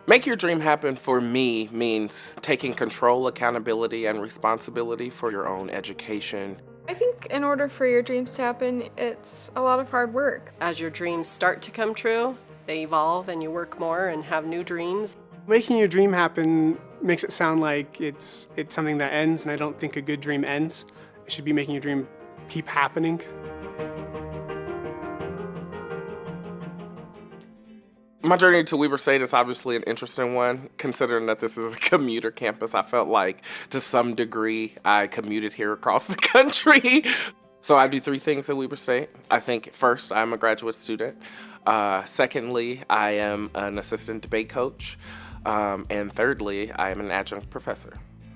Make your dream happen for me means taking control, accountability, and responsibility for your own education. I think in order for your dreams to happen, it's a lot of hard work. As your dreams start to come true, they evolve and you work more and have new dreams. Making your dream happen makes it sound like it's something that ends, and I don't think a good dream ends. It should be making your dream keep happening. My journey to Weber State is obviously an interesting one, considering that this is a commuter campus. I felt like, to some degree, I commuted here across the country. So I do three things at Weber State. I think first, I'm a graduate student. Secondly, I am an assistant debate coach. And thirdly, I am an adjunct professor.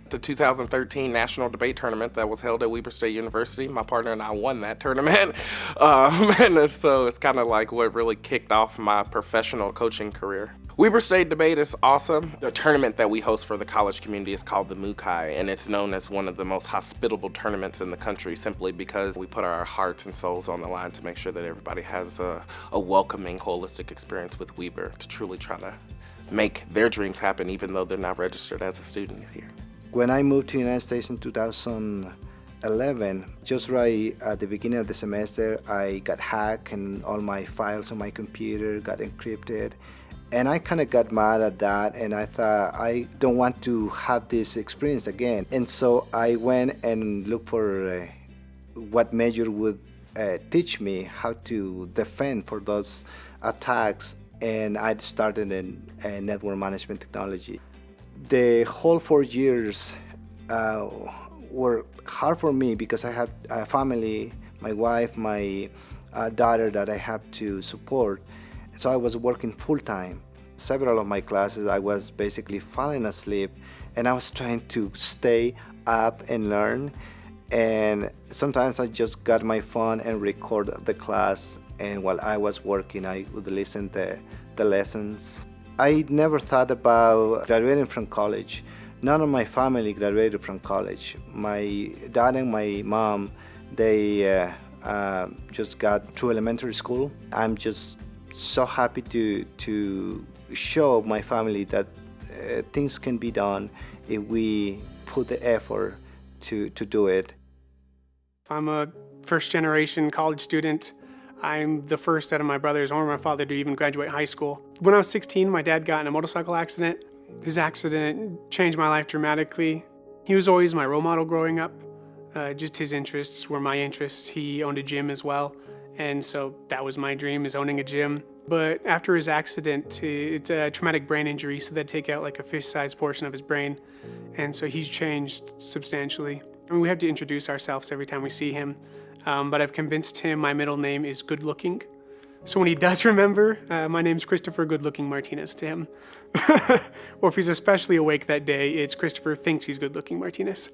The 2013 National Debate Tournament that was held at Weber State University, my partner and I won that tournament. And so it's kind of like what really kicked off my professional coaching career. Weber State Debate is awesome. The tournament that we host for the college community is called the Mukai, and it's known as one of the most hospitable tournaments in the country simply because we put our hearts and souls on the line to make sure that everybody has a welcoming, holistic experience with Weber to truly try to make their dreams happen even though they're not registered as a student here. When I moved to the United States in 2011, just right at the beginning of the semester, I got hacked and all my files on my computer got encrypted. And I kind of got mad at that, and I thought, I don't want to have this experience again. And so I went and looked for what major would teach me how to defend for those attacks, and I started in network management technology. The whole 4 years were hard for me because I have a family, my wife, my daughter that I have to support. So I was working full-time. Several of my classes I was basically falling asleep, and I was trying to stay up and learn. And sometimes I just got my phone and record the class, and while I was working I would listen to the lessons. I never thought about graduating from college. None of my family graduated from college. My dad and my mom, they just got through elementary school. I'm just so happy to show my family that things can be done if we put the effort to do it. I'm a first-generation college student. I'm the first out of my brothers or my father to even graduate high school. When I was 16, my dad got in a motorcycle accident. His accident changed my life dramatically. He was always my role model growing up. Just his interests were my interests. He owned a gym as well, and so that was my dream, is owning a gym. But after his accident, it's a traumatic brain injury, so they take out like a fish-sized portion of his brain, and so he's changed substantially. I mean, we have to introduce ourselves every time we see him. But I've convinced him my middle name is Good Looking. So when he does remember, my name's Christopher Good Looking Martinez to him. Or if he's especially awake that day, it's Christopher thinks he's Good Looking Martinez.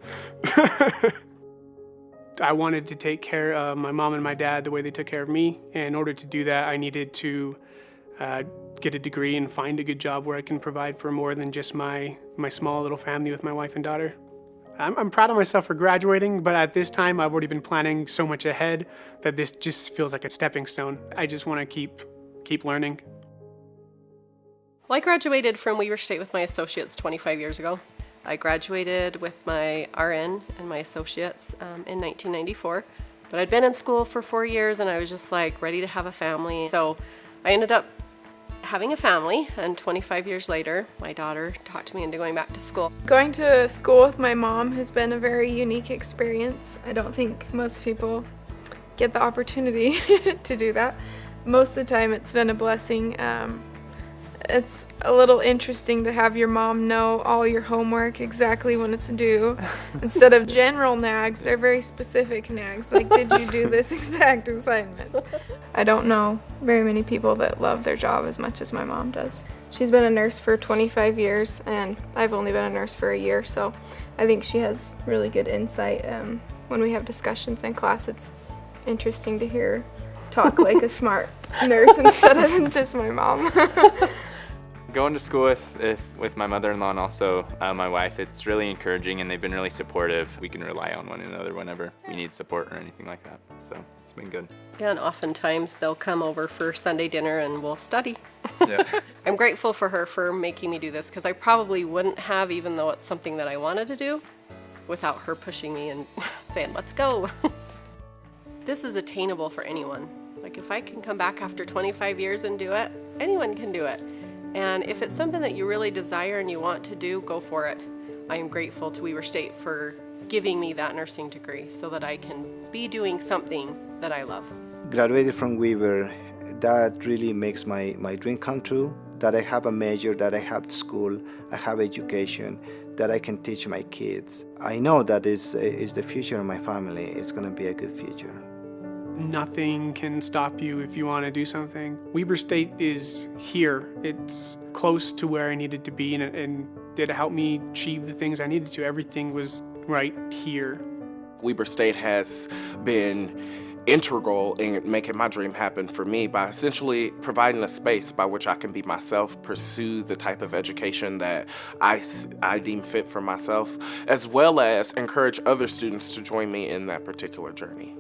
I wanted to take care of my mom and my dad the way they took care of me. And in order to do that, I needed to get a degree and find a good job where I can provide for more than just my small little family with my wife and daughter. I'm proud of myself for graduating, but at this time I've already been planning so much ahead that this just feels like a stepping stone. I just want to keep learning. Well, I graduated from Weber State with my associates 25 years ago. I graduated with my RN and my associates in 1994, but I'd been in school for 4 years and I was just like ready to have a family. So I ended up having a family, and 25 years later, my daughter talked me into going back to school. Going to school with my mom has been a very unique experience. I don't think most people get the opportunity to do that. Most of the time it's been a blessing. It's a little interesting to have your mom know all your homework, exactly when it's due. Instead of general nags, they're very specific nags, like, did you do this exact assignment? I don't know very many people that love their job as much as my mom does. She's been a nurse for 25 years, and I've only been a nurse for a year, so I think she has really good insight. When we have discussions in class, it's interesting to hear her talk like a smart nurse instead of just my mom. Going to school with my mother-in-law and also my wife, it's really encouraging and they've been really supportive. We can rely on one another whenever we need support or anything like that. So it's been good. Yeah, and oftentimes they'll come over for Sunday dinner and we'll study. Yeah. I'm grateful for her for making me do this because I probably wouldn't have, even though it's something that I wanted to do, without her pushing me and saying, let's go. This is attainable for anyone. Like if I can come back after 25 years and do it, anyone can do it. And if it's something that you really desire and you want to do, go for it. I am grateful to Weber State for giving me that nursing degree so that I can be doing something that I love. Graduated from Weber, that really makes my dream come true, that I have a major, that I have school, I have education, that I can teach my kids. I know that is the future of my family. It's going to be a good future. Nothing can stop you if you want to do something. Weber State is here. It's close to where I needed to be, and did help me achieve the things I needed to. Everything was right here. Weber State has been integral in making my dream happen for me by essentially providing a space by which I can be myself, pursue the type of education that I deem fit for myself, as well as encourage other students to join me in that particular journey.